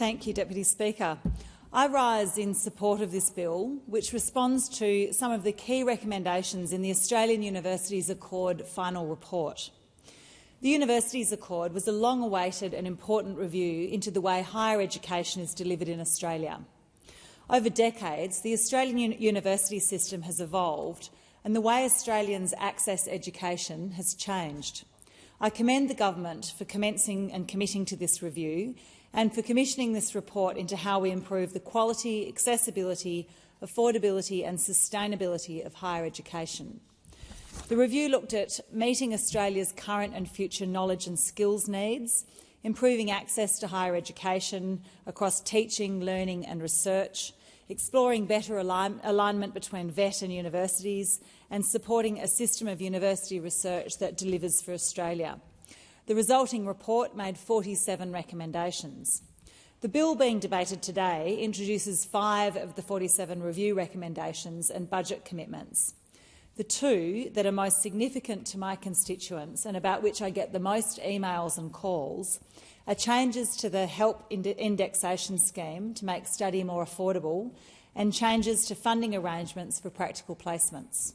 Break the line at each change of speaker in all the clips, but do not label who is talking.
Thank you, Deputy Speaker. I rise in support of this bill, which responds to some of the key recommendations in the Australian Universities Accord final report. The Universities Accord was a long-awaited and important review into the way higher education is delivered in Australia. Over decades, the Australian university system has evolved and the way Australians access education has changed. I commend the government for commencing and committing to this review and for commissioning this report into how we improve the quality, accessibility, affordability and sustainability of higher education. The review looked at meeting Australia's current and future knowledge and skills needs, improving access to higher education across teaching, learning and research, exploring better alignment between VET and universities, and supporting a system of university research that delivers for Australia. The resulting report made 47 recommendations. The bill being debated today introduces 5 of the 47 review recommendations and budget commitments. The 2 that are most significant to my constituents and about which I get the most emails and calls are changes to the help indexation scheme to make study more affordable and changes to funding arrangements for practical placements.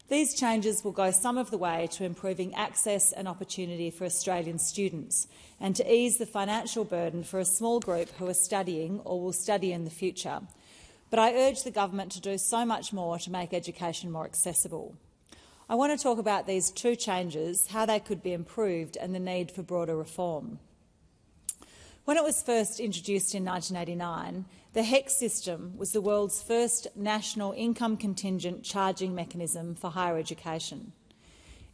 These changes will go some of the way to improving access and opportunity for Australian students and to ease the financial burden for a small group who are studying or will study in the future. But I urge the government to do so much more to make education more accessible. I want to talk about these 2 changes, how they could be improved and the need for broader reform. When it was first introduced in 1989, the HECS system was the world's first national income contingent charging mechanism for higher education.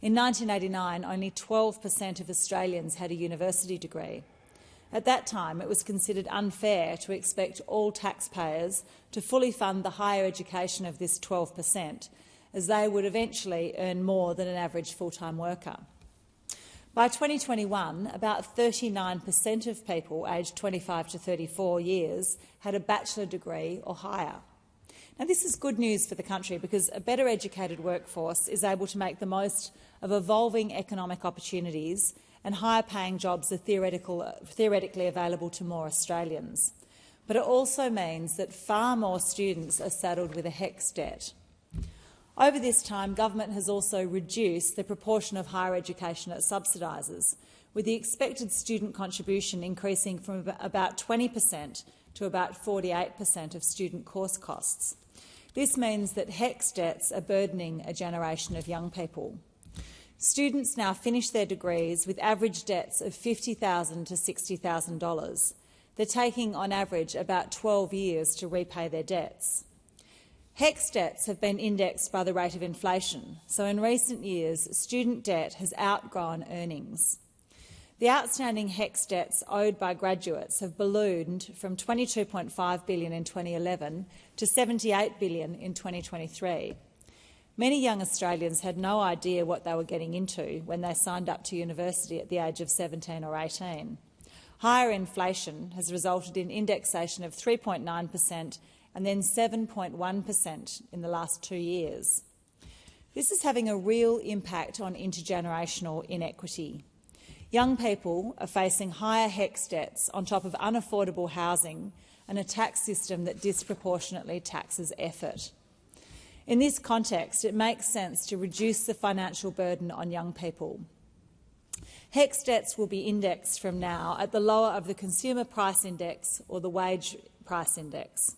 In 1989, only 12% of Australians had a university degree. At that time, it was considered unfair to expect all taxpayers to fully fund the higher education of this 12%, as they would eventually earn more than an average full-time worker. By 2021, about 39% of people aged 25 to 34 years had a bachelor degree or higher. Now, this is good news for the country because a better educated workforce is able to make the most of evolving economic opportunities and higher-paying jobs are theoretically available to more Australians. But it also means that far more students are saddled with a HECS debt. Over this time, government has also reduced the proportion of higher education it subsidises, with the expected student contribution increasing from about 20% to about 48% of student course costs. This means that HECS debts are burdening a generation of young people. Students now finish their degrees with average debts of $50,000 to $60,000. They're taking, on average, about 12 years to repay their debts. HECS debts have been indexed by the rate of inflation, so in recent years student debt has outgrown earnings. The outstanding HECS debts owed by graduates have ballooned from $22.5 billion in 2011 to $78 billion in 2023. Many young Australians had no idea what they were getting into when they signed up to university at the age of 17 or 18. Higher inflation has resulted in indexation of 3.9% and then 7.1% in the last 2 years. This is having a real impact on intergenerational inequity. Young people are facing higher HECS debts on top of unaffordable housing and a tax system that disproportionately taxes effort. In this context, it makes sense to reduce the financial burden on young people. HECS debts will be indexed from now at the lower of the Consumer Price Index or the Wage Price Index.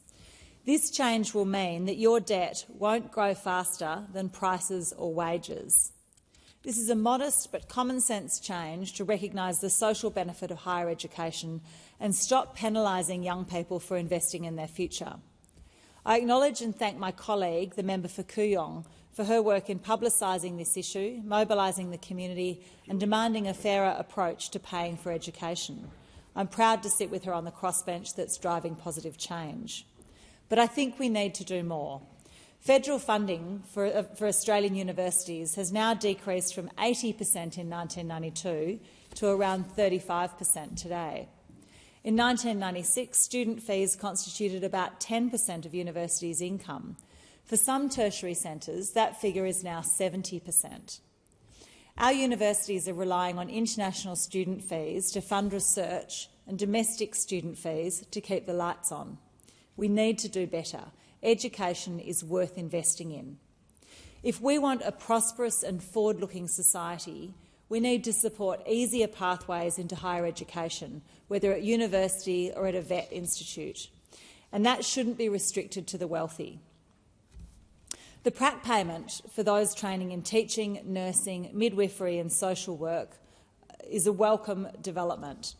This change will mean that your debt won't grow faster than prices or wages. This is a modest but common-sense change to recognise the social benefit of higher education and stop penalising young people for investing in their future. I acknowledge and thank my colleague, the member for Kooyong, for her work in publicising this issue, mobilising the community and demanding a fairer approach to paying for education. I'm proud to sit with her on the crossbench that's driving positive change. But I think we need to do more. Federal funding for Australian universities has now decreased from 80% in 1992 to around 35% today. In 1996, student fees constituted about 10% of universities' income. For some tertiary centres, that figure is now 70%. Our universities are relying on international student fees to fund research and domestic student fees to keep the lights on. We need to do better. Education is worth investing in. If we want a prosperous and forward-looking society, we need to support easier pathways into higher education, whether at university or at a vet institute. And that shouldn't be restricted to the wealthy. The prac payment for those training in teaching, nursing, midwifery and social work is a welcome development.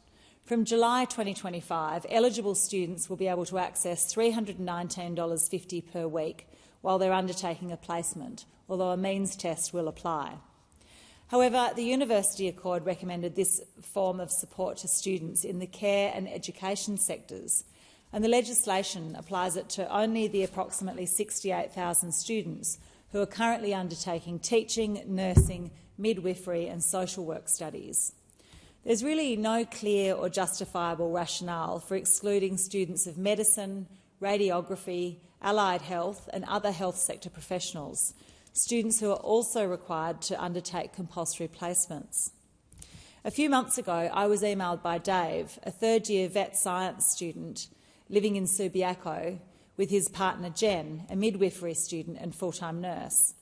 From July 2025, eligible students will be able to access $319.50 per week while they're undertaking a placement, although a means test will apply. However, the University Accord recommended this form of support to students in the care and education sectors, and the legislation applies it to only the approximately 68,000 students who are currently undertaking teaching, nursing, midwifery and social work studies. There's really no clear or justifiable rationale for excluding students of medicine, radiography, allied health and other health sector professionals, students who are also required to undertake compulsory placements. A few months ago, I was emailed by Dave, a third-year vet science student living in Subiaco, with his partner Jen, a midwifery student and full-time nurse.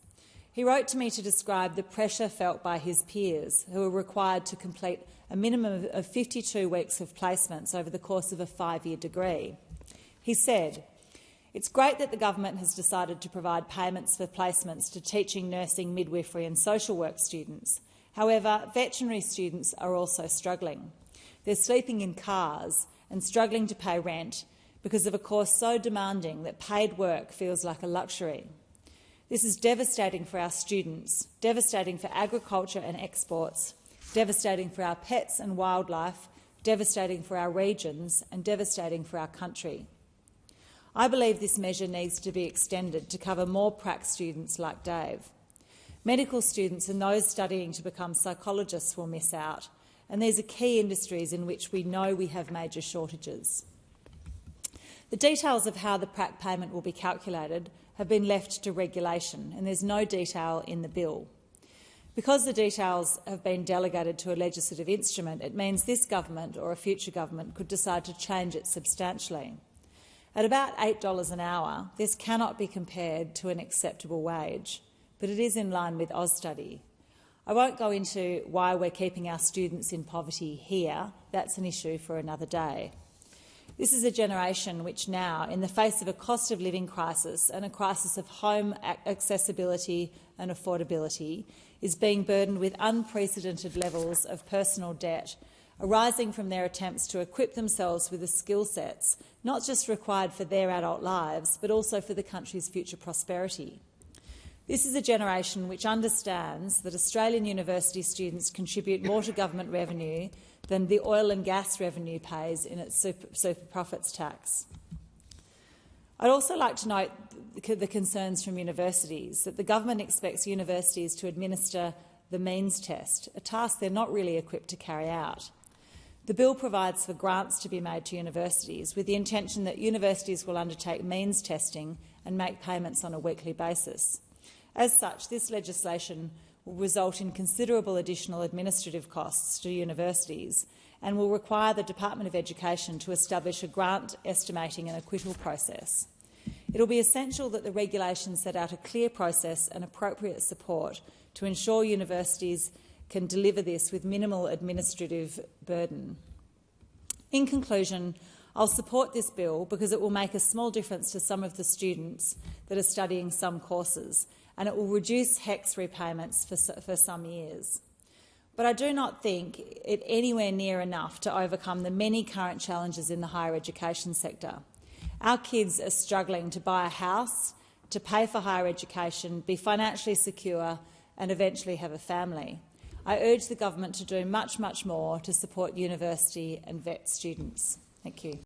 He wrote to me to describe the pressure felt by his peers, who are required to complete a minimum of 52 weeks of placements over the course of a 5-year degree. He said, "It's great that the government has decided to provide payments for placements to teaching, nursing, midwifery and social work students. However, veterinary students are also struggling. They're sleeping in cars and struggling to pay rent because of a course so demanding that paid work feels like a luxury. This is devastating for our students, devastating for agriculture and exports, devastating for our pets and wildlife, devastating for our regions and devastating for our country. I believe this measure needs to be extended to cover more prac students like Dave. Medical students and those studying to become psychologists will miss out, and these are key industries in which we know we have major shortages." The details of how the prac payment will be calculated have been left to regulation, and there's no detail in the bill. Because the details have been delegated to a legislative instrument, it means this government or a future government could decide to change it substantially. At about $8 an hour, this cannot be compared to an acceptable wage, but it is in line with Austudy. I won't go into why we're keeping our students in poverty here. That's an issue for another day. This is a generation which now, in the face of a cost of living crisis and a crisis of home accessibility and affordability, is being burdened with unprecedented levels of personal debt arising from their attempts to equip themselves with the skill sets not just required for their adult lives, but also for the country's future prosperity. This is a generation which understands that Australian university students contribute more to government revenue than the oil and gas revenue pays in its super profits tax. I'd also like to note the concerns from universities, that the government expects universities to administer the means test, a task they're not really equipped to carry out. The bill provides for grants to be made to universities with the intention that universities will undertake means testing and make payments on a weekly basis. As such, this legislation will result in considerable additional administrative costs to universities and will require the Department of Education to establish a grant estimating and acquittal process. It will be essential that the regulations set out a clear process and appropriate support to ensure universities can deliver this with minimal administrative burden. In conclusion, I'll support this bill because it will make a small difference to some of the students that are studying some courses, and it will reduce HECS repayments for some years. But I do not think it anywhere near enough to overcome the many current challenges in the higher education sector. Our kids are struggling to buy a house, to pay for higher education, be financially secure and eventually have a family. I urge the government to do much, much more to support university and vet students. Thank you.